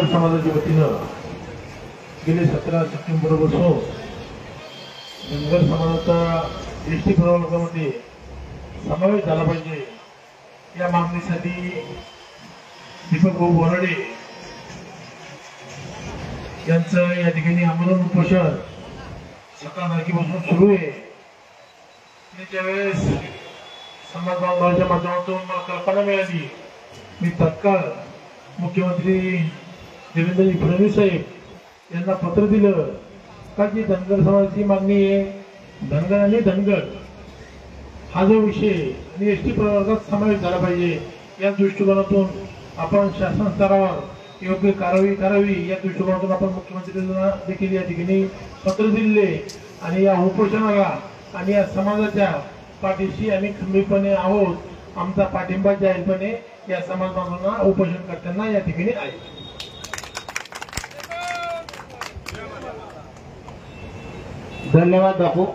समाजाच्या वतीनं गेले 17 सप्टेंबरपासून धनगर समाजाचा एसटी प्रवर्गामध्ये समावेश झाला पाहिजे या मागणीसाठी दीपक भाऊ बोराडे यांचं या ठिकाणी आंदोलन उपोषण सकाळ तारखेपासून सुरू आहे। त्याच्या वेळेस समाज बांधवांच्या माध्यमातून मला कल्पना मिळाली, मी तत्काळ मुख्यमंत्री देवेंद्र फडणवीस साहेब यांना पत्र दिलं का जी धनगर समाजाची मागणी आहे, धनगर आणि धनगड हा जो विषय आणि एसटी प्रवर्गात समावेश झाला पाहिजे या दृष्टिकोनातून आपण शासन स्तरावर योग्य कारवाई करावी या दृष्टिकोनातून आपण मुख्यमंत्र्यांना देखील या ठिकाणी पत्र दिले आणि या उपोषणाला आणि या समाजाच्या पाठीशी आम्ही खंबीरपणे आहोत। आमचा पाठिंबा जाहीरपणे या समाज बांधवांना उपोषण करताना या ठिकाणी आहे। धन्यवाद बापू।